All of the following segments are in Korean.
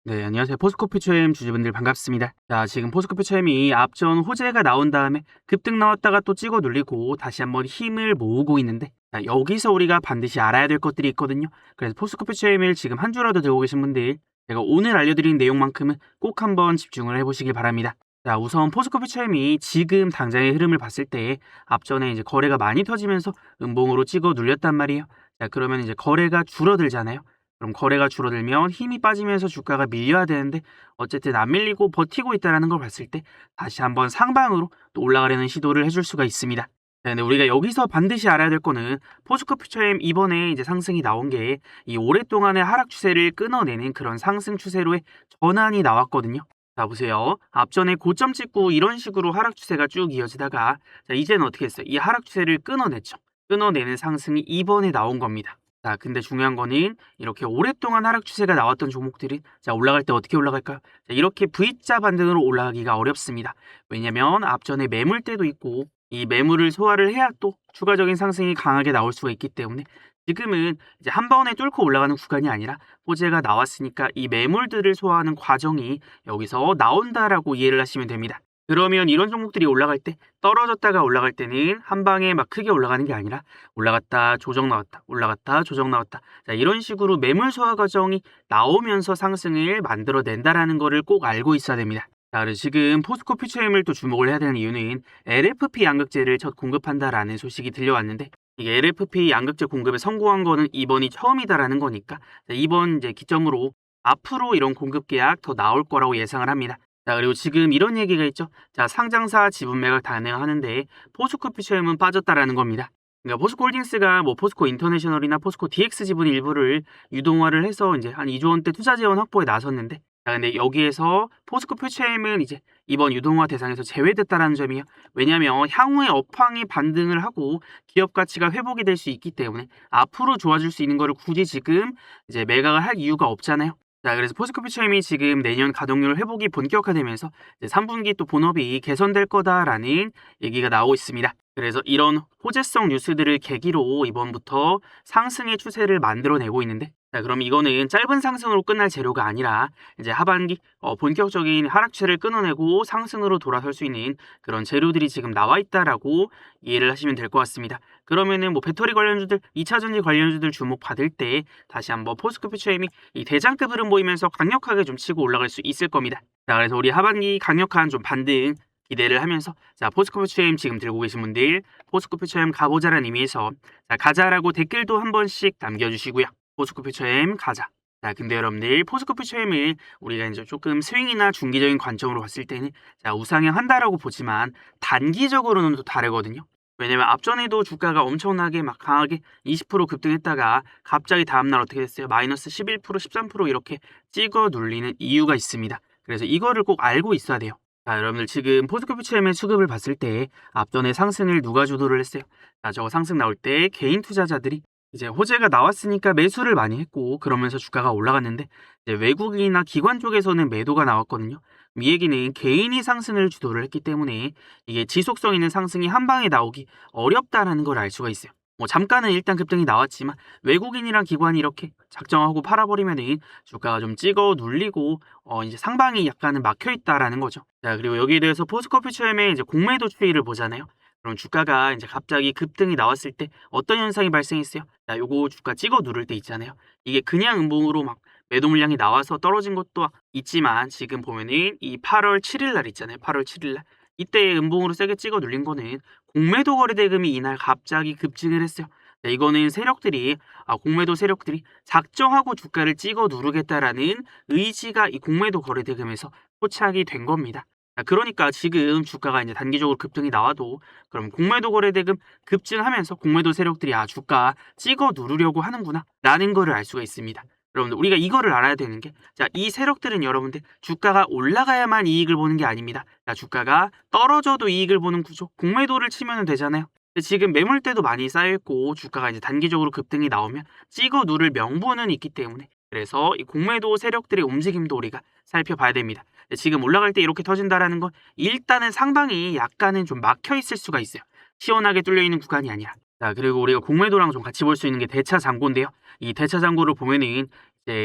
네, 안녕하세요. 포스코프처엠 주주분들 반갑습니다. 자, 지금 포스코프처엠이 앞전 호재가 나온 다음에 급등 나왔다가 또 찍어 눌리고 다시 한번 힘을 모으고 있는데, 자, 여기서 우리가 반드시 알아야 될 것들이 있거든요. 그래서 포스코프처엠을 지금 한 주라도 들고 계신 분들, 제가 오늘 알려드린 내용만큼은 꼭 한번 집중을 해보시길 바랍니다. 자, 우선 포스코프처엠이 지금 당장의 흐름을 봤을 때 앞전에 이제 거래가 많이 터지면서 음봉으로 찍어 눌렸단 말이에요. 자, 그러면 이제 거래가 줄어들잖아요. 그럼 거래가 줄어들면 힘이 빠지면서 주가가 밀려야 되는데 어쨌든 안 밀리고 버티고 있다는 걸 봤을 때 다시 한번 상방으로 또 올라가려는 시도를 해줄 수가 있습니다. 자, 근데 우리가 여기서 반드시 알아야 될 거는 포스코 퓨처엠 이번에 이제 상승이 나온 게 이 오랫동안의 하락 추세를 끊어내는 그런 상승 추세로의 전환이 나왔거든요. 자, 보세요. 앞전에 고점 찍고 이런 식으로 하락 추세가 쭉 이어지다가 자, 이제는 어떻게 했어요? 이 하락 추세를 끊어냈죠. 끊어내는 상승이 이번에 나온 겁니다. 자, 근데 중요한 거는 이렇게 오랫동안 하락 추세가 나왔던 종목들이 자, 올라갈 때 어떻게 올라갈까요? 자, 이렇게 V자 반등으로 올라가기가 어렵습니다. 왜냐면 앞전에 매물대도 있고 이 매물을 소화를 해야 또 추가적인 상승이 강하게 나올 수가 있기 때문에 지금은 이제 한 번에 뚫고 올라가는 구간이 아니라 호재가 나왔으니까 이 매물들을 소화하는 과정이 여기서 나온다라고 이해를 하시면 됩니다. 그러면 이런 종목들이 올라갈 때 떨어졌다가 올라갈 때는 한 방에 막 크게 올라가는 게 아니라 올라갔다 조정 나왔다 올라갔다 조정 나왔다 자, 이런 식으로 매물 소화 과정이 나오면서 상승을 만들어낸다라는 거를 꼭 알고 있어야 됩니다. 자, 그래서 지금 포스코 퓨처엠을 또 주목을 해야 되는 이유는 LFP 양극재를 첫 공급한다라는 소식이 들려왔는데 이게 LFP 양극재 공급에 성공한 거는 이번이 처음이다라는 거니까 자, 이번 이제 기점으로 앞으로 이런 공급 계약 더 나올 거라고 예상을 합니다. 자, 그리고 지금 이런 얘기가 있죠. 자, 상장사 지분 매각 단행하는데 포스코 퓨처엠은 빠졌다라는 겁니다. 그러니까 포스코 홀딩스가 뭐 포스코 인터내셔널이나 포스코 DX 지분 일부를 유동화를 해서 이제 한 2조 원대 투자 재원 확보에 나섰는데 자, 근데 여기에서 포스코 퓨처엠은 이제 이번 유동화 대상에서 제외됐다라는 점이에요. 왜냐하면 향후에 업황이 반등을 하고 기업 가치가 회복이 될 수 있기 때문에 앞으로 좋아질 수 있는 거를 굳이 지금 이제 매각을 할 이유가 없잖아요. 자, 그래서 포스코 퓨처엠이 지금 내년 가동률 회복이 본격화되면서 이제 3분기 또 본업이 개선될 거다라는 얘기가 나오고 있습니다. 그래서 이런 호재성 뉴스들을 계기로 이번부터 상승의 추세를 만들어내고 있는데 자, 그럼 이거는 짧은 상승으로 끝날 재료가 아니라 이제 하반기 본격적인 하락 추세를 끊어내고 상승으로 돌아설 수 있는 그런 재료들이 지금 나와 있다라고 이해를 하시면 될 것 같습니다. 그러면은 뭐 배터리 관련주들, 2차 전지 관련주들 주목 받을 때 다시 한번 포스코 퓨처엠이 이 대장급 흐름 보이면서 강력하게 좀 치고 올라갈 수 있을 겁니다. 자, 그래서 우리 하반기 강력한 좀 반등 기대를 하면서 자, 포스코 퓨처엠 지금 들고 계신 분들 포스코 퓨처엠 가보자라는 의미에서 자, 가자라고 댓글도 한 번씩 남겨주시고요. 포스코 퓨처엠 가자. 자, 근데 여러분들 포스코 퓨처엠을 우리가 이제 조금 스윙이나 중기적인 관점으로 봤을 때는 자, 우상향 한다라고 보지만 단기적으로는 또 다르거든요. 왜냐면 앞전에도 주가가 엄청나게 막 강하게 20% 급등했다가 갑자기 다음날 어떻게 됐어요? 마이너스 11%, 13% 이렇게 찍어 눌리는 이유가 있습니다. 그래서 이거를 꼭 알고 있어야 돼요. 자, 여러분들 지금 포스코 퓨처엠의 수급을 봤을 때 앞전에 상승을 누가 주도를 했어요? 자, 저거 상승 나올 때 개인 투자자들이 이제 호재가 나왔으니까 매수를 많이 했고 그러면서 주가가 올라갔는데 이제 외국인이나 기관 쪽에서는 매도가 나왔거든요. 이 얘기는 개인이 상승을 주도를 했기 때문에 이게 지속성 있는 상승이 한 방에 나오기 어렵다라는 걸 알 수가 있어요. 뭐 잠깐은 일단 급등이 나왔지만 외국인이랑 기관이 이렇게 작정하고 팔아버리면은 주가가 좀 찍어 눌리고 이제 상방이 약간은 막혀 있다라는 거죠. 자, 그리고 여기에 대해서 포스코 퓨처엠의 이제 공매도 추이를 보잖아요. 그럼 주가가 이제 갑자기 급등이 나왔을 때 어떤 현상이 발생했어요? 자, 요거 주가 찍어 누를 때 있잖아요. 이게 그냥 음봉으로 막 매도 물량이 나와서 떨어진 것도 있지만 지금 보면은 이 8월 7일 날 있잖아요. 8월 7일 날. 이때 음봉으로 세게 찍어 눌린 거는 공매도 거래 대금이 이날 갑자기 급증을 했어요. 자, 이거는 세력들이 공매도 세력들이 작정하고 주가를 찍어 누르겠다라는 의지가 이 공매도 거래 대금에서 포착이 된 겁니다. 자, 그러니까 지금 주가가 이제 단기적으로 급등이 나와도 그럼 공매도 거래 대금 급증하면서 공매도 세력들이 주가 찍어 누르려고 하는구나 라는 거를 알 수가 있습니다. 여러분들 우리가 이거를 알아야 되는 게 자, 이 세력들은 여러분들 주가가 올라가야만 이익을 보는 게 아닙니다. 자, 주가가 떨어져도 이익을 보는 구조 공매도를 치면 되잖아요. 근데 지금 매물대도 많이 쌓여있고 주가가 이제 단기적으로 급등이 나오면 찍어 누를 명분은 있기 때문에 그래서 이 공매도 세력들의 움직임도 우리가 살펴봐야 됩니다. 지금 올라갈 때 이렇게 터진다라는 건 일단은 상방이 약간은 좀 막혀 있을 수가 있어요. 시원하게 뚫려 있는 구간이 아니라. 자, 그리고 우리가 공매도랑 좀 같이 볼 수 있는 게 대차 잔고인데요. 이 대차 잔고를 보면은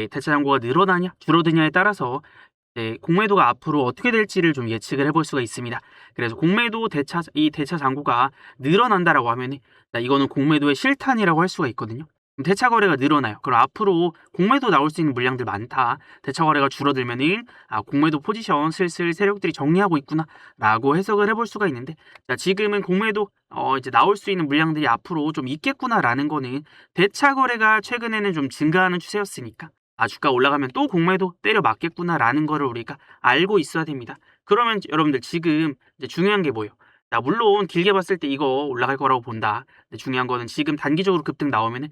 대차 잔고가 늘어나냐 줄어드냐에 따라서 공매도가 앞으로 어떻게 될지를 좀 예측을 해볼 수가 있습니다. 그래서 공매도 대차 잔고가 늘어난다라고 하면 이거는 공매도의 실탄이라고 할 수가 있거든요. 그럼 대차 거래가 늘어나요. 그럼 앞으로 공매도 나올 수 있는 물량들 많다. 대차 거래가 줄어들면은 공매도 포지션 슬슬 세력들이 정리하고 있구나라고 해석을 해볼 수가 있는데, 자, 지금은 공매도 이제 나올 수 있는 물량들이 앞으로 좀 있겠구나라는 거는 대차 거래가 최근에는 좀 증가하는 추세였으니까 주가 올라가면 또 공매도 때려 맞겠구나라는 거를 우리가 알고 있어야 됩니다. 그러면 여러분들 지금 이제 중요한 게 뭐예요? 자, 물론 길게 봤을 때 이거 올라갈 거라고 본다. 근데 중요한 거는 지금 단기적으로 급등 나오면은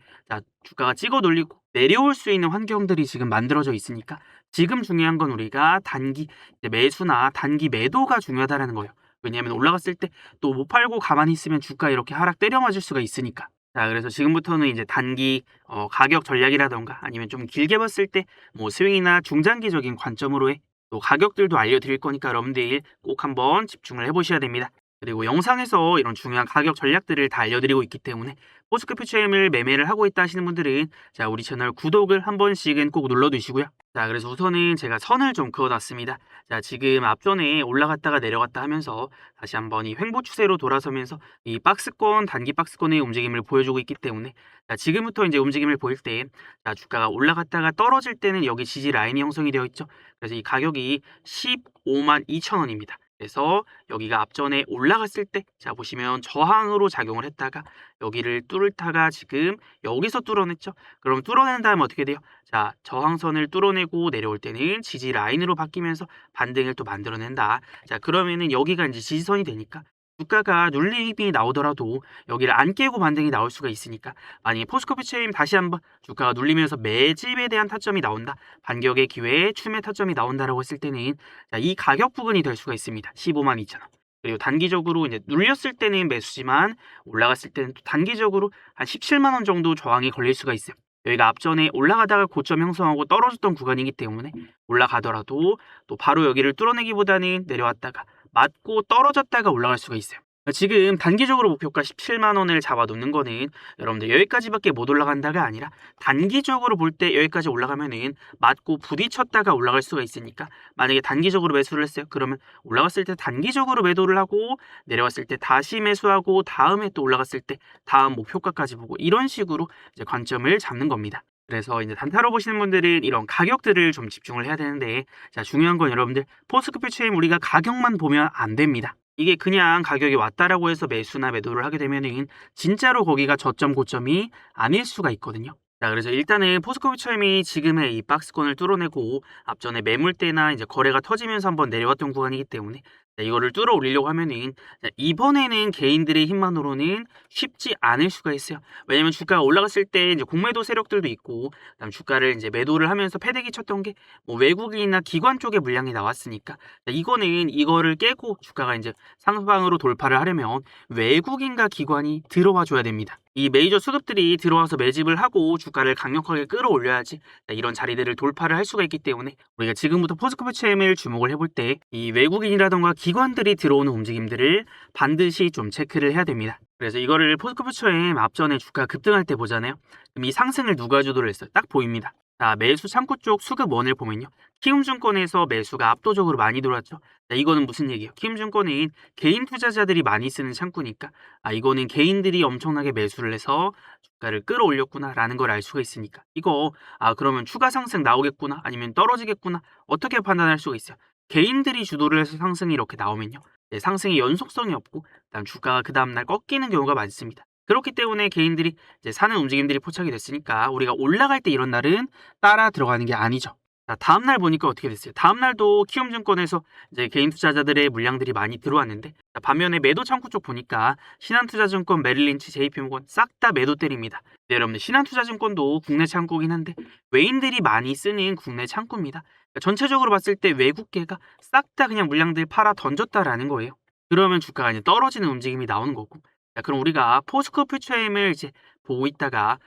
주가가 찍어 눌리고 내려올 수 있는 환경들이 지금 만들어져 있으니까 지금 중요한 건 우리가 단기 매수나 단기 매도가 중요하다라는 거예요. 왜냐하면 올라갔을 때 또 못 팔고 가만히 있으면 주가 이렇게 하락 때려 맞을 수가 있으니까. 자, 그래서 지금부터는 이제 단기 가격 전략이라던가 아니면 좀 길게 봤을 때 뭐 스윙이나 중장기적인 관점으로의 또 가격들도 알려드릴 거니까 여러분들 꼭 한번 집중을 해보셔야 됩니다. 그리고 영상에서 이런 중요한 가격 전략들을 다 알려드리고 있기 때문에 포스코 퓨처엠을 매매를 하고 있다 하시는 분들은 자, 우리 채널 구독을 한 번씩은 꼭 눌러두시고요. 자, 그래서 우선은 제가 선을 좀 그어놨습니다. 자, 지금 앞전에 올라갔다가 내려갔다 하면서 다시 한번 이 횡보 추세로 돌아서면서 이 박스권, 단기 박스권의 움직임을 보여주고 있기 때문에 자, 지금부터 이제 움직임을 보일 때 자, 주가가 올라갔다가 떨어질 때는 여기 지지 라인이 형성이 되어 있죠. 그래서 이 가격이 15만 2천 원입니다. 그래서 여기가 앞전에 올라갔을 때 자, 보시면 저항으로 작용을 했다가 여기를 뚫다가 지금 여기서 뚫어냈죠. 그럼 뚫어낸 다음에 어떻게 돼요? 자, 저항선을 뚫어내고 내려올 때는 지지 라인으로 바뀌면서 반등을 또 만들어낸다. 자, 그러면은 여기가 이제 지지선이 되니까 주가가 눌림이 나오더라도 여기를 안 깨고 반등이 나올 수가 있으니까 만약에 포스코 퓨처엠 다시 한번 주가가 눌리면서 매집에 대한 타점이 나온다, 반격의 기회에 추매 타점이 나온다라고 했을 때는 자, 이 가격 부근이 될 수가 있습니다. 15만 2천 원. 그리고 단기적으로 이제 눌렸을 때는 매수지만 올라갔을 때는 또 단기적으로 한 17만 원 정도 저항이 걸릴 수가 있어요. 여기가 앞전에 올라가다가 고점 형성하고 떨어졌던 구간이기 때문에 올라가더라도 또 바로 여기를 뚫어내기보다는 내려왔다가 맞고 떨어졌다가 올라갈 수가 있어요. 지금 단기적으로 목표가 17만 원을 잡아놓는 거는 여러분들 여기까지밖에 못 올라간다가 아니라 단기적으로 볼 때 여기까지 올라가면은 맞고 부딪혔다가 올라갈 수가 있으니까 만약에 단기적으로 매수를 했어요. 그러면 올라갔을 때 단기적으로 매도를 하고 내려왔을 때 다시 매수하고 다음에 또 올라갔을 때 다음 목표가까지 보고 이런 식으로 이제 관점을 잡는 겁니다. 그래서 이제 단타로 보시는 분들은 이런 가격들을 좀 집중을 해야 되는데, 자, 중요한 건 여러분들 포스코 퓨처엠 우리가 가격만 보면 안 됩니다. 이게 그냥 가격이 왔다라고 해서 매수나 매도를 하게 되면은 진짜로 거기가 저점 고점이 아닐 수가 있거든요. 자, 그래서 일단은 포스코 퓨처엠이 지금의 이 박스권을 뚫어내고 앞전에 매물대나 이제 거래가 터지면서 한번 내려왔던 구간이기 때문에 자, 이거를 뚫어 올리려고 하면은 자, 이번에는 개인들의 힘만으로는 쉽지 않을 수가 있어요. 왜냐면 주가가 올라갔을 때 이제 공매도 세력들도 있고, 그다음 주가를 이제 매도를 하면서 패대기 쳤던 게 뭐 외국인이나 기관 쪽의 물량이 나왔으니까 자, 이거는 이거를 깨고 주가가 이제 상방으로 돌파를 하려면 외국인과 기관이 들어와 줘야 됩니다. 이 메이저 수급들이 들어와서 매집을 하고 주가를 강력하게 끌어올려야지 자, 이런 자리들을 돌파를 할 수가 있기 때문에 우리가 지금부터 포스코 퓨처엠을 주목을 해볼 때 이 외국인이라던가 기관들이 들어오는 움직임들을 반드시 좀 체크를 해야 됩니다. 그래서 이거를 포스코 퓨처엠 앞전에 주가 급등할 때 보잖아요. 그럼 이 상승을 누가 주도를 했어요? 딱 보입니다. 자, 매수 창구 쪽 수급원을 보면요. 키움증권에서 매수가 압도적으로 많이 들어왔죠. 자, 이거는 무슨 얘기예요? 키움증권은 개인 투자자들이 많이 쓰는 창구니까 이거는 개인들이 엄청나게 매수를 해서 주가를 끌어올렸구나라는 걸 알 수가 있으니까 이거 그러면 추가 상승 나오겠구나 아니면 떨어지겠구나 어떻게 판단할 수가 있어요? 개인들이 주도를 해서 상승이 이렇게 나오면요. 상승의 연속성이 없고 그다음 주가가 그 다음날 꺾이는 경우가 많습니다. 그렇기 때문에 개인들이 이제 사는 움직임들이 포착이 됐으니까 우리가 올라갈 때 이런 날은 따라 들어가는 게 아니죠. 자, 다음 날 보니까 어떻게 됐어요? 다음 날도 키움증권에서 이제 개인 투자자들의 물량들이 많이 들어왔는데 자, 반면에 매도 창구 쪽 보니까 신한투자증권, 메릴린치, JP모건 싹 다 매도 때립니다. 네, 여러분들 신한투자증권도 국내 창구긴 한데 외인들이 많이 쓰는 국내 창구입니다. 그러니까 전체적으로 봤을 때 외국계가 싹 다 그냥 물량들 팔아 던졌다라는 거예요. 그러면 주가가 이제 떨어지는 움직임이 나오는 거고. 자, 그럼 우리가 포스코 퓨처엠을 이제 보고 있다가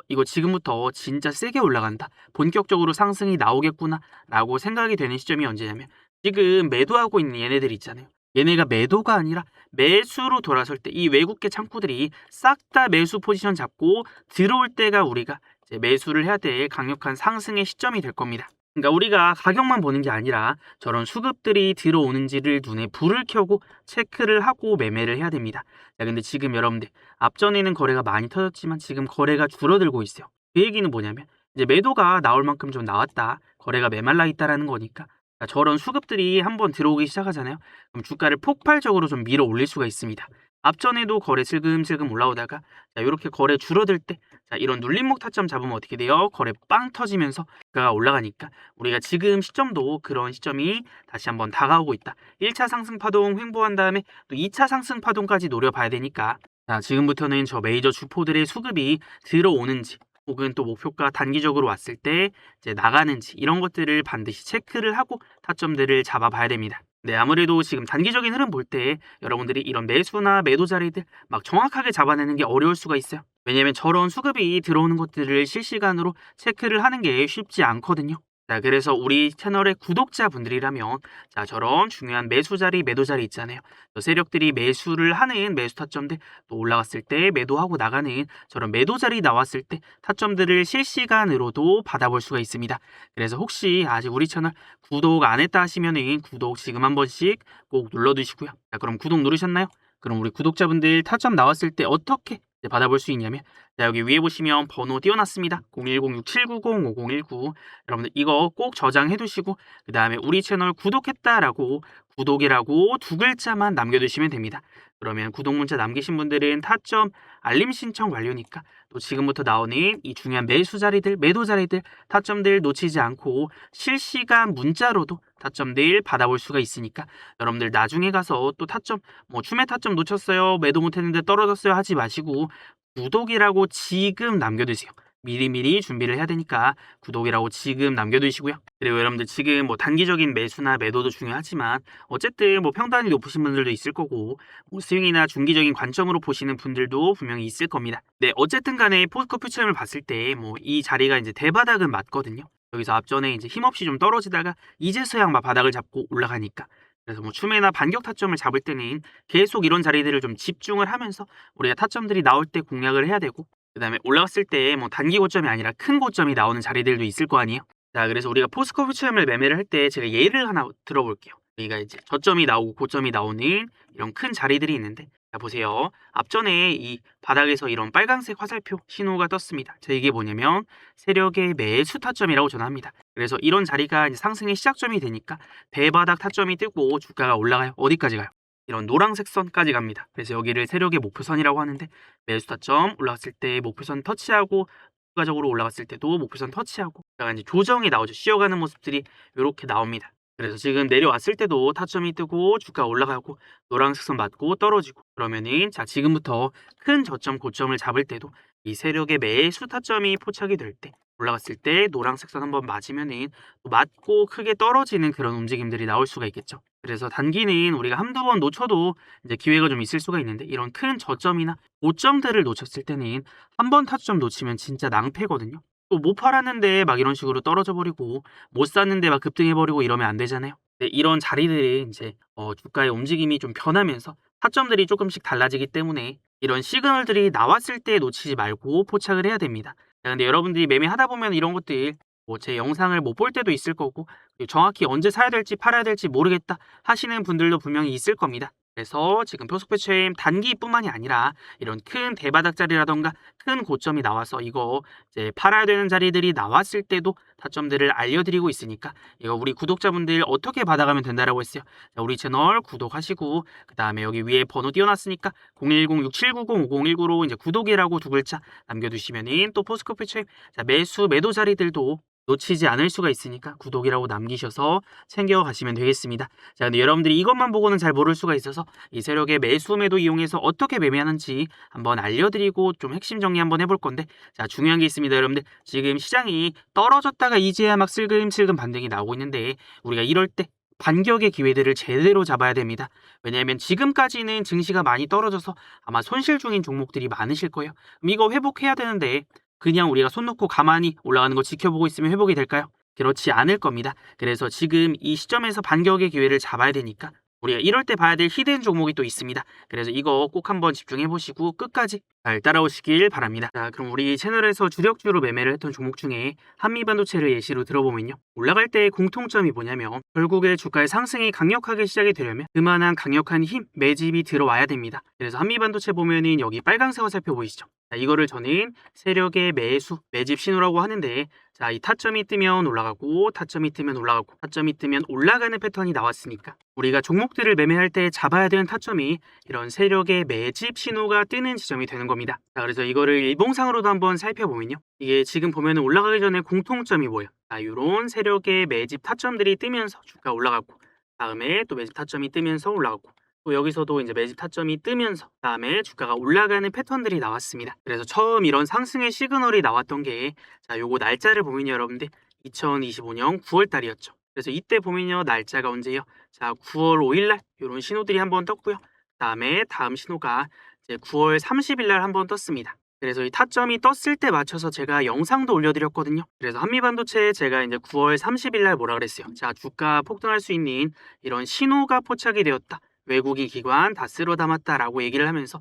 이거 지금부터 진짜 세게 올라간다. 본격적으로 상승이 나오겠구나 라고 생각이 되는 시점이 언제냐면 지금 매도하고 있는 얘네들 있잖아요. 얘네가 매도가 아니라 매수로 돌아설 때 이 외국계 창구들이 싹 다 매수 포지션 잡고 들어올 때가 우리가 이제 매수를 해야 될 강력한 상승의 시점이 될 겁니다. 그러니까 우리가 가격만 보는 게 아니라 저런 수급들이 들어오는지를 눈에 불을 켜고 체크를 하고 매매를 해야 됩니다. 자, 근데 지금 여러분들 앞전에는 거래가 많이 터졌지만 지금 거래가 줄어들고 있어요. 그 얘기는 뭐냐면 이제 매도가 나올 만큼 좀 나왔다. 거래가 메말라 있다라는 거니까 자, 저런 수급들이 한번 들어오기 시작하잖아요. 그럼 주가를 폭발적으로 좀 밀어 올릴 수가 있습니다. 앞전에도 거래 슬금슬금 올라오다가 자, 이렇게 거래 줄어들 때 자, 이런 눌림목 타점 잡으면 어떻게 돼요? 거래 빵 터지면서 주가가 올라가니까 우리가 지금 시점도 그런 시점이 다시 한번 다가오고 있다. 1차 상승 파동 횡보한 다음에 또 2차 상승 파동까지 노려봐야 되니까 자, 지금부터는 저 메이저 주포들의 수급이 들어오는지 혹은 또 목표가 단기적으로 왔을 때 이제 나가는지 이런 것들을 반드시 체크를 하고 타점들을 잡아봐야 됩니다. 네, 아무래도 지금 단기적인 흐름 볼 때 여러분들이 이런 매수나 매도 자리들 막 정확하게 잡아내는 게 어려울 수가 있어요. 왜냐면 저런 수급이 들어오는 것들을 실시간으로 체크를 하는 게 쉽지 않거든요. 자, 그래서 우리 채널의 구독자분들이라면 자, 저런 중요한 매수 자리, 매도 자리 있잖아요. 저 세력들이 매수를 하는 매수 타점들 또 올라갔을 때 매도하고 나가는 저런 매도 자리 나왔을 때 타점들을 실시간으로도 받아볼 수가 있습니다. 그래서 혹시 아직 우리 채널 구독 안 했다 하시면은 구독 지금 한 번씩 꼭 눌러두시고요. 자, 그럼 구독 누르셨나요? 그럼 우리 구독자분들 타점 나왔을 때 어떻게 받아볼 수 있냐면 자, 여기 위에 보시면 번호 띄워놨습니다. 010-6790-5019 여러분들 이거 꼭 저장해 두시고 그 다음에 우리 채널 구독했다라고 구독이라고 두 글자만 남겨두시면 됩니다. 그러면 구독 문자 남기신 분들은 타점 알림 신청 완료니까 또 지금부터 나오는 이 중요한 매수 자리들, 매도 자리들, 타점들 놓치지 않고 실시간 문자로도 타점들 받아볼 수가 있으니까 여러분들 나중에 가서 또 타점 뭐 추매 타점 놓쳤어요, 매도 못했는데 떨어졌어요 하지 마시고 구독이라고 지금 남겨두세요. 미리미리 준비를 해야 되니까 구독이라고 지금 남겨두시고요. 그리고 여러분들 지금 뭐 단기적인 매수나 매도도 중요하지만 어쨌든 뭐 평단이 높으신 분들도 있을 거고 뭐 스윙이나 중기적인 관점으로 보시는 분들도 분명히 있을 겁니다. 네, 어쨌든 간에 포스코 퓨처를 봤을 때 뭐 이 자리가 이제 대바닥은 맞거든요. 여기서 앞전에 이제 힘없이 좀 떨어지다가 이제서야 막 바닥을 잡고 올라가니까 그래서 뭐 추매나 반격 타점을 잡을 때는 계속 이런 자리들을 좀 집중을 하면서 우리가 타점들이 나올 때 공략을 해야 되고 그 다음에 올라갔을 때 뭐 단기 고점이 아니라 큰 고점이 나오는 자리들도 있을 거 아니에요. 자, 그래서 우리가 포스코 퓨처엠을 매매를 할 때 제가 예를 하나 들어볼게요. 우리가 이제 저점이 나오고 고점이 나오는 이런 큰 자리들이 있는데 자, 보세요. 앞전에 이 바닥에서 이런 빨간색 화살표 신호가 떴습니다. 자, 이게 뭐냐면 세력의 매수 타점이라고 전합니다. 그래서 이런 자리가 이제 상승의 시작점이 되니까 대바닥 타점이 뜨고 주가가 올라가요. 어디까지 가요? 이런 노란색 선까지 갑니다. 그래서 여기를 세력의 목표선이라고 하는데 매수 타점 올라갔을 때 목표선 터치하고 추가적으로 올라갔을 때도 목표선 터치하고 약간 이제 조정이 나오죠. 쉬어가는 모습들이 이렇게 나옵니다. 그래서 지금 내려왔을 때도 타점이 뜨고 주가 올라가고 노란색 선 맞고 떨어지고 그러면은 자, 지금부터 큰 저점 고점을 잡을 때도 이 세력의 매수 타점이 포착이 될 때 올라갔을 때 노란색 선 한번 맞으면은 또 맞고 크게 떨어지는 그런 움직임들이 나올 수가 있겠죠. 그래서 단기는 우리가 한두 번 놓쳐도 이제 기회가 좀 있을 수가 있는데 이런 큰 저점이나 고점들을 놓쳤을 때는 한 번 타점 놓치면 진짜 낭패거든요. 또 못 팔았는데 막 이런 식으로 떨어져 버리고 못 샀는데 막 급등해 버리고 이러면 안 되잖아요. 네, 이런 자리들이 이제 주가의 움직임이 좀 변하면서 타점들이 조금씩 달라지기 때문에 이런 시그널들이 나왔을 때 놓치지 말고 포착을 해야 됩니다. 자, 근데 여러분들이 매매하다 보면 이런 것들 뭐 제 영상을 못 볼 때도 있을 거고 정확히 언제 사야 될지 팔아야 될지 모르겠다 하시는 분들도 분명히 있을 겁니다. 그래서 지금 표스코프처엠 단기뿐만이 아니라 이런 큰 대바닥 자리라던가 큰 고점이 나와서 이거 이제 팔아야 되는 자리들이 나왔을 때도 타점들을 알려드리고 있으니까 이거 우리 구독자분들 어떻게 받아가면 된다라고 했어요. 자, 우리 채널 구독하시고 그 다음에 여기 위에 번호 띄워놨으니까 010-6790-5019로 이제 구독이라고 두 글자 남겨두시면은 또 포스코프처엠 매수 매도 자리들도 놓치지 않을 수가 있으니까 구독이라고 남기셔서 챙겨가시면 되겠습니다. 자, 근데 여러분들이 이것만 보고는 잘 모를 수가 있어서 이 세력의 매수 매도 이용해서 어떻게 매매하는지 한번 알려드리고 좀 핵심 정리 한번 해볼 건데 자, 중요한 게 있습니다. 여러분들 지금 시장이 떨어졌다가 이제야 막 슬금슬금 반등이 나오고 있는데 우리가 이럴 때 반격의 기회들을 제대로 잡아야 됩니다. 왜냐하면 지금까지는 증시가 많이 떨어져서 아마 손실 중인 종목들이 많으실 거예요. 그럼 이거 회복해야 되는데 그냥 우리가 손 놓고 가만히 올라가는 거 지켜보고 있으면 회복이 될까요? 그렇지 않을 겁니다. 그래서 지금 이 시점에서 반격의 기회를 잡아야 되니까 우리가 이럴 때 봐야 될 히든 종목이 또 있습니다. 그래서 이거 꼭 한번 집중해 보시고 끝까지 잘 따라오시길 바랍니다. 자, 그럼 우리 채널에서 주력주로 매매를 했던 종목 중에 한미반도체를 예시로 들어보면요. 올라갈 때의 공통점이 뭐냐면 결국에 주가의 상승이 강력하게 시작이 되려면 그만한 강력한 힘, 매집이 들어와야 됩니다. 그래서 한미반도체 보면은 여기 빨간색 화살표 보이시죠? 자, 이거를 저는 세력의 매수, 매집 신호라고 하는데 자, 이 타점이 뜨면 올라가고 타점이 뜨면 올라가고 타점이 뜨면 올라가는 패턴이 나왔으니까 우리가 종목들을 매매할 때 잡아야 되는 타점이 이런 세력의 매집 신호가 뜨는 지점이 되는 겁니다. 자, 그래서 이거를 일봉상으로도 한번 살펴보면요. 이게 지금 보면 올라가기 전에 공통점이 뭐예요? 자, 이런 세력의 매집 타점들이 뜨면서 주가 올라가고 다음에 또 매집 타점이 뜨면서 올라가고 또 여기서도 이제 매집 타점이 뜨면서 다음에 주가가 올라가는 패턴들이 나왔습니다. 그래서 처음 이런 상승의 시그널이 나왔던 게 자, 요거 날짜를 보면 여러분들 2025년 9월 달이었죠. 그래서 이때 보면요. 날짜가 언제요? 자, 9월 5일 날 이런 신호들이 한번 떴고요. 그다음에 다음 신호가 이제 9월 30일 날 한번 떴습니다. 그래서 이 타점이 떴을 때 맞춰서 제가 영상도 올려드렸거든요. 그래서 한미반도체 제가 이제 9월 30일 날 뭐라 그랬어요? 자, 주가 폭등할 수 있는 이런 신호가 포착이 되었다. 외국인 기관 다 쓸어 담았다라고 얘기를 하면서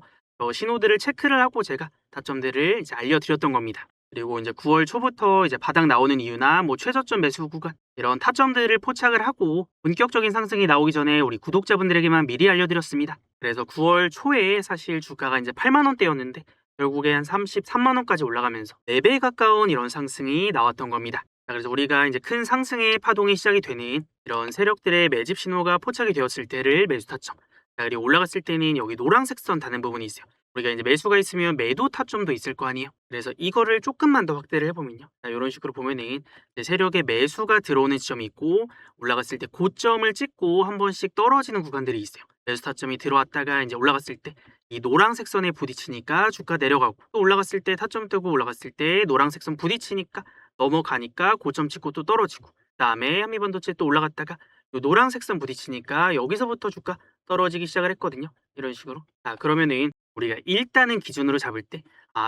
신호들을 체크를 하고 제가 타점들을 이제 알려드렸던 겁니다. 그리고 이제 9월 초부터 이제 바닥 나오는 이유나 뭐 최저점 매수 구간 이런 타점들을 포착을 하고 본격적인 상승이 나오기 전에 우리 구독자분들에게만 미리 알려드렸습니다. 그래서 9월 초에 사실 주가가 이제 8만 원대였는데 결국에 한 33만 원까지 올라가면서 4배 가까운 이런 상승이 나왔던 겁니다. 자, 그래서 우리가 이제 큰 상승의 파동이 시작이 되는 이런 세력들의 매집 신호가 포착이 되었을 때를 매수 타점. 자, 그리고 올라갔을 때는 여기 노란색 선 다는 부분이 있어요. 우리가 이제 매수가 있으면 매도 타점도 있을 거 아니에요. 그래서 이거를 조금만 더 확대를 해보면요. 자, 이런 식으로 보면은 이제 세력의 매수가 들어오는 지점이 있고 올라갔을 때 고점을 찍고 한 번씩 떨어지는 구간들이 있어요. 매수 타점이 들어왔다가 이제 올라갔을 때 이 노란색 선에 부딪히니까 주가 내려가고 또 올라갔을 때 타점 뜨고 올라갔을 때 노란색 선 부딪히니까 넘어가니까 고점 찍고 또 떨어지고 그다음에 한미반도체 또 올라갔다가 요 노란색 선 부딪히니까 여기서부터 주가 떨어지기 시작을 했거든요. 이런 식으로. 자, 그러면은 우리가 일단은 기준으로 잡을 때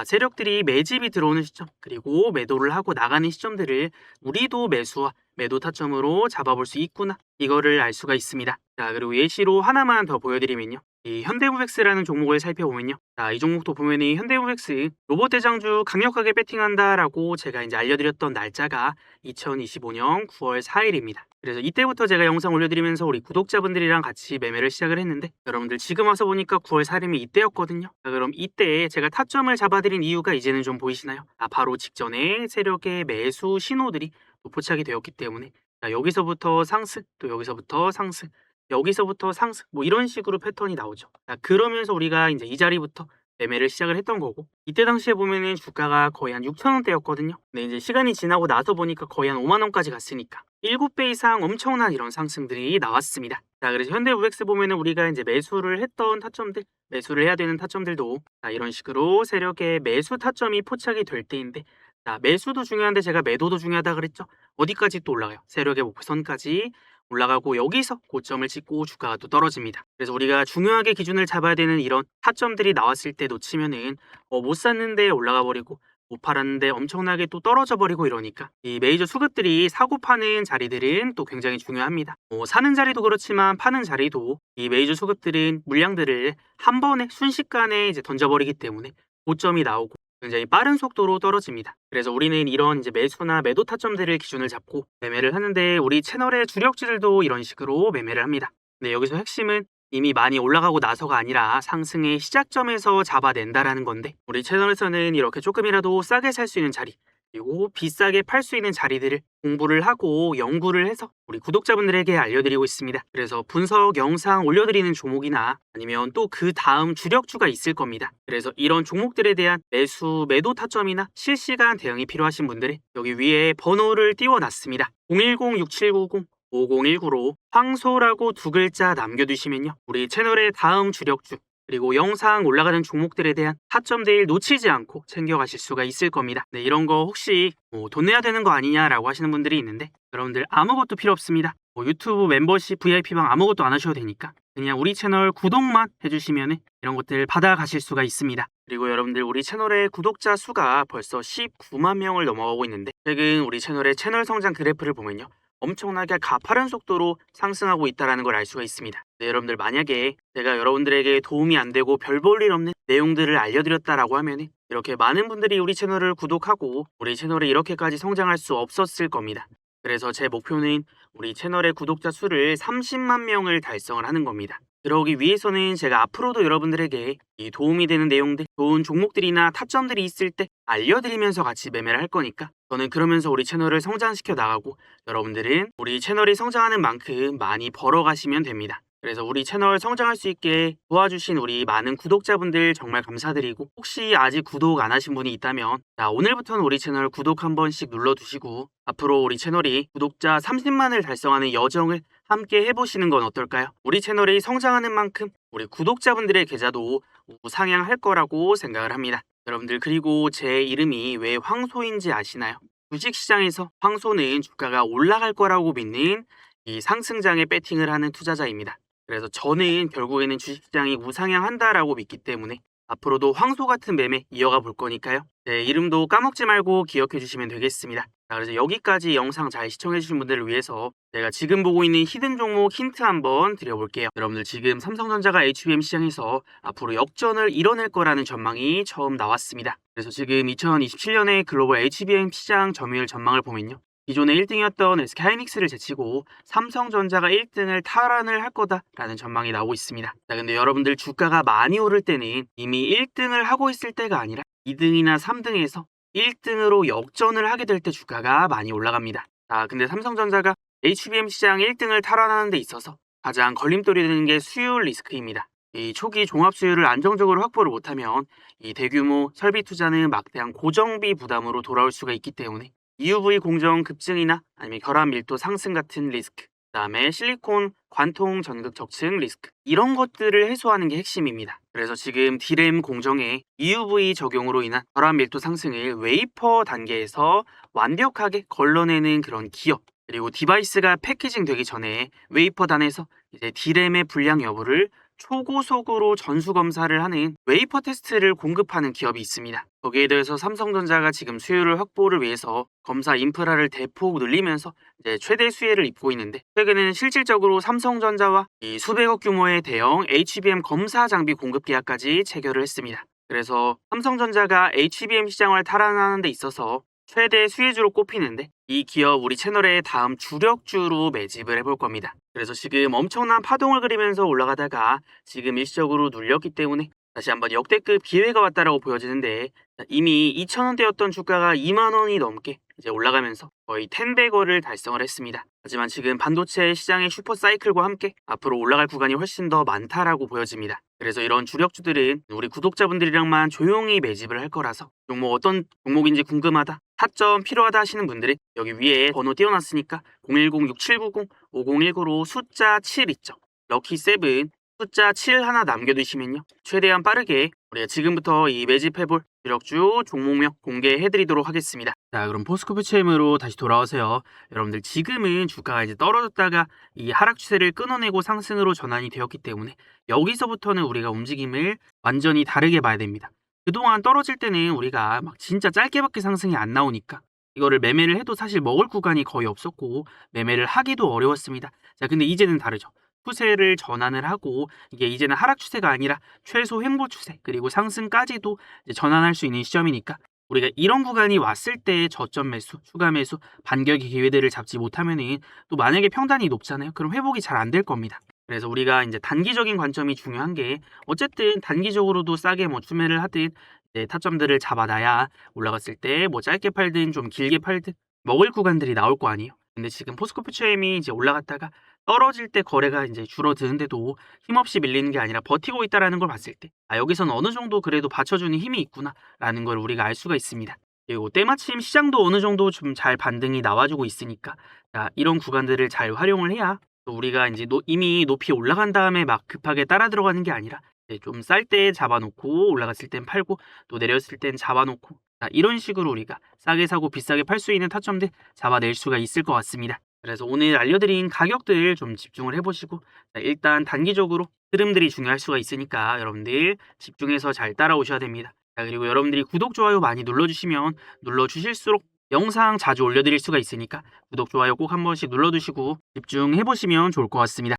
세력들이 매집이 들어오는 시점 그리고 매도를 하고 나가는 시점들을 우리도 매수와 매도 타점으로 잡아볼 수 있구나 이거를 알 수가 있습니다. 자, 그리고 예시로 하나만 더 보여드리면요. 이 현대무백스라는 종목을 살펴보면요. 자, 이 종목도 보면 이 현대무백스 로봇 대장주 강력하게 배팅한다라고 제가 이제 알려드렸던 날짜가 2025년 9월 4일입니다. 그래서 이때부터 제가 영상 올려드리면서 우리 구독자분들이랑 같이 매매를 시작을 했는데 여러분들 지금 와서 보니까 9월 4일이면 이때였거든요. 자, 그럼 이때 제가 타점을 잡아드린 이유가 이제는 좀 보이시나요? 바로 직전에 세력의 매수 신호들이 포착이 되었기 때문에 자, 여기서부터 상승 또 여기서부터 상승 여기서부터 상승 뭐 이런 식으로 패턴이 나오죠. 자, 그러면서 우리가 이제 이 자리부터 매매를 시작을 했던 거고 이때 당시에 보면은 주가가 거의 한 6천 원대였거든요. 근데 이제 시간이 지나고 나서 보니까 거의 한 5만 원까지 갔으니까 7배 이상 엄청난 이런 상승들이 나왔습니다. 자, 그래서 현대무백스 보면은 우리가 이제 매수를 했던 타점들 매수를 해야 되는 타점들도 자, 이런 식으로 세력의 매수 타점이 포착이 될 때인데 자, 매수도 중요한데 제가 매도도 중요하다 그랬죠. 어디까지 또 올라가요? 세력의 목표선까지 올라가고 여기서 고점을 찍고 주가가 또 떨어집니다. 그래서 우리가 중요하게 기준을 잡아야 되는 이런 타점들이 나왔을 때 놓치면은 못 샀는데 올라가 버리고 못 팔았는데 엄청나게 또 떨어져 버리고 이러니까 이 메이저 수급들이 사고 파는 자리들은 또 굉장히 중요합니다. 사는 자리도 그렇지만 파는 자리도 이 메이저 수급들은 물량들을 한 번에 순식간에 이제 던져버리기 때문에 고점이 나오고 굉장히 빠른 속도로 떨어집니다. 그래서 우리는 이런 이제 매수나 매도 타점들을 기준을 잡고 매매를 하는데 우리 채널의 주력주들도 이런 식으로 매매를 합니다. 근데 여기서 핵심은 이미 많이 올라가고 나서가 아니라 상승의 시작점에서 잡아낸다라는 건데 우리 채널에서는 이렇게 조금이라도 싸게 살 수 있는 자리 그리고 비싸게 팔 수 있는 자리들을 공부를 하고 연구를 해서 우리 구독자분들에게 알려드리고 있습니다. 그래서 분석 영상 올려드리는 종목이나 아니면 또 그 다음 주력주가 있을 겁니다. 그래서 이런 종목들에 대한 매수, 매도 타점이나 실시간 대응이 필요하신 분들은 여기 위에 번호를 띄워놨습니다. 010-6790-5019로 황소라고 두 글자 남겨두시면요. 우리 채널의 다음 주력주 그리고 영상 올라가는 종목들에 대한 타점들 놓치지 않고 챙겨가실 수가 있을 겁니다. 네, 이런 거 혹시 돈 내야 되는 거 아니냐라고 하시는 분들이 있는데 여러분들 아무것도 필요 없습니다. 유튜브 멤버십 VIP방 아무것도 안 하셔도 되니까 그냥 우리 채널 구독만 해주시면 이런 것들 받아가실 수가 있습니다. 그리고 여러분들 우리 채널의 구독자 수가 벌써 19만 명을 넘어가고 있는데 최근 우리 채널의 채널 성장 그래프를 보면요. 엄청나게 가파른 속도로 상승하고 있다는 걸 알 수가 있습니다. 네, 여러분들 만약에 제가 여러분들에게 도움이 안 되고 별 볼 일 없는 내용들을 알려드렸다라고 하면 이렇게 많은 분들이 우리 채널을 구독하고 우리 채널이 이렇게까지 성장할 수 없었을 겁니다. 그래서 제 목표는 우리 채널의 구독자 수를 30만 명을 달성을 하는 겁니다. 그러기 위해서는 제가 앞으로도 여러분들에게 이 도움이 되는 내용들, 좋은 종목들이나 타점들이 있을 때 알려드리면서 같이 매매를 할 거니까 저는 그러면서 우리 채널을 성장시켜 나가고 여러분들은 우리 채널이 성장하는 만큼 많이 벌어가시면 됩니다. 그래서 우리 채널 성장할 수 있게 도와주신 우리 많은 구독자분들 정말 감사드리고 혹시 아직 구독 안 하신 분이 있다면 자, 오늘부터는 우리 채널 구독 한 번씩 눌러두시고 앞으로 우리 채널이 구독자 30만을 달성하는 여정을 함께 해보시는 건 어떨까요? 우리 채널이 성장하는 만큼 우리 구독자분들의 계좌도 우상향할 거라고 생각을 합니다. 여러분들 그리고 제 이름이 왜 황소인지 아시나요? 주식시장에서 황소는 주가가 올라갈 거라고 믿는 이 상승장에 배팅을 하는 투자자입니다. 그래서 저는 결국에는 주식시장이 우상향한다라고 믿기 때문에 앞으로도 황소 같은 매매 이어가 볼 거니까요. 제 이름도 까먹지 말고 기억해 주시면 되겠습니다. 자, 그래서 여기까지 영상 잘 시청해 주신 분들을 위해서 제가 지금 보고 있는 히든 종목 힌트 한번 드려볼게요. 여러분들 지금 삼성전자가 HBM 시장에서 앞으로 역전을 이뤄낼 거라는 전망이 처음 나왔습니다. 그래서 지금 2027년에 글로벌 HBM 시장 점유율 전망을 보면요. 기존에 1등이었던 SK하이닉스를 제치고 삼성전자가 1등을 탈환을 할 거다라는 전망이 나오고 있습니다. 자, 근데 여러분들 주가가 많이 오를 때는 이미 1등을 하고 있을 때가 아니라 2등이나 3등에서 1등으로 역전을 하게 될 때 주가가 많이 올라갑니다. 자, 근데 삼성전자가 HBM 시장 1등을 탈환하는 데 있어서 가장 걸림돌이 되는 게 수율 리스크입니다. 이 초기 종합 수율을 안정적으로 확보를 못하면 이 대규모 설비 투자는 막대한 고정비 부담으로 돌아올 수가 있기 때문에 EUV 공정 급증이나 아니면 결합 밀도 상승 같은 리스크, 그다음에 실리콘 관통 전극 적층 리스크 이런 것들을 해소하는 게 핵심입니다. 그래서 지금 D램 공정에 EUV 적용으로 인한 결합 밀도 상승을 웨이퍼 단계에서 완벽하게 걸러내는 그런 기업, 그리고 디바이스가 패키징 되기 전에 웨이퍼 단에서 이제 D램의 불량 여부를 초고속으로 전수 검사를 하는 웨이퍼 테스트를 공급하는 기업이 있습니다. 거기에 대해서 삼성전자가 지금 수요를 확보를 위해서 검사 인프라를 대폭 늘리면서 이제 최대 수혜를 입고 있는데 최근에는 실질적으로 삼성전자와 이 수백억 규모의 대형 HBM 검사 장비 공급 계약까지 체결을 했습니다. 그래서 삼성전자가 HBM 시장을 탈환하는 데 있어서 최대 수혜주로 꼽히는데 이 기업 우리 채널의 다음 주력주로 매집을 해볼 겁니다. 그래서 지금 엄청난 파동을 그리면서 올라가다가 지금 일시적으로 눌렸기 때문에 다시 한번 역대급 기회가 왔다라고 보여지는데 이미 2,000원대였던 주가가 2만 원이 넘게 이제 올라가면서 거의 10배거를 달성을 했습니다. 하지만 지금 반도체 시장의 슈퍼 사이클과 함께 앞으로 올라갈 구간이 훨씬 더 많다라고 보여집니다. 그래서 이런 주력주들은 우리 구독자분들이랑만 조용히 매집을 할 거라서 종목 어떤 종목인지 궁금하다, 타점 필요하다 하시는 분들은 여기 위에 번호 띄워놨으니까 010-6790-5019로 숫자 7 있죠. 럭키 7 숫자 7 하나 남겨두시면요. 최대한 빠르게 우리가 지금부터 이 매집해볼 주력주 종목명 공개해드리도록 하겠습니다. 자, 그럼 포스코프 체험으로 다시 돌아오세요. 여러분들 지금은 주가가 이제 떨어졌다가 이 하락 추세를 끊어내고 상승으로 전환이 되었기 때문에 여기서부터는 우리가 움직임을 완전히 다르게 봐야 됩니다. 그동안 떨어질 때는 우리가 막 진짜 짧게밖에 상승이 안 나오니까 이거를 매매를 해도 사실 먹을 구간이 거의 없었고 매매를 하기도 어려웠습니다. 자, 근데 이제는 다르죠. 추세를 전환을 하고 이게 이제는 하락 추세가 아니라 최소 횡보 추세 그리고 상승까지도 이제 전환할 수 있는 시점이니까 우리가 이런 구간이 왔을 때 저점 매수, 추가 매수, 반격의 기회들을 잡지 못하면은 또 만약에 평단이 높잖아요. 그럼 회복이 잘 안 될 겁니다. 그래서 우리가 이제 단기적인 관점이 중요한 게 어쨌든 단기적으로도 싸게 뭐 추매를 하든 이제 타점들을 잡아놔야 올라갔을 때 뭐 짧게 팔든 좀 길게 팔든 먹을 구간들이 나올 거 아니에요. 근데 지금 포스코프체엠이 이제 올라갔다가 떨어질 때 거래가 이제 줄어드는데도 힘없이 밀리는 게 아니라 버티고 있다라는 걸 봤을 때 여기서는 어느 정도 그래도 받쳐주는 힘이 있구나라는 걸 우리가 알 수가 있습니다. 그리고 때마침 시장도 어느 정도 좀 잘 반등이 나와주고 있으니까 자, 이런 구간들을 잘 활용을 해야 또 우리가 이제 이미 높이 올라간 다음에 막 급하게 따라 들어가는 게 아니라 좀 쌀 때 잡아놓고 올라갔을 땐 팔고 또 내렸을 땐 잡아놓고 자, 이런 식으로 우리가 싸게 사고 비싸게 팔 수 있는 타점들 잡아낼 수가 있을 것 같습니다. 그래서 오늘 알려드린 가격들 좀 집중을 해보시고 자, 일단 단기적으로 흐름들이 중요할 수가 있으니까 여러분들 집중해서 잘 따라오셔야 됩니다. 자, 그리고 여러분들이 구독, 좋아요 많이 눌러주시면 눌러주실수록 영상 자주 올려드릴 수가 있으니까 구독, 좋아요 꼭 한 번씩 눌러두시고 집중해보시면 좋을 것 같습니다.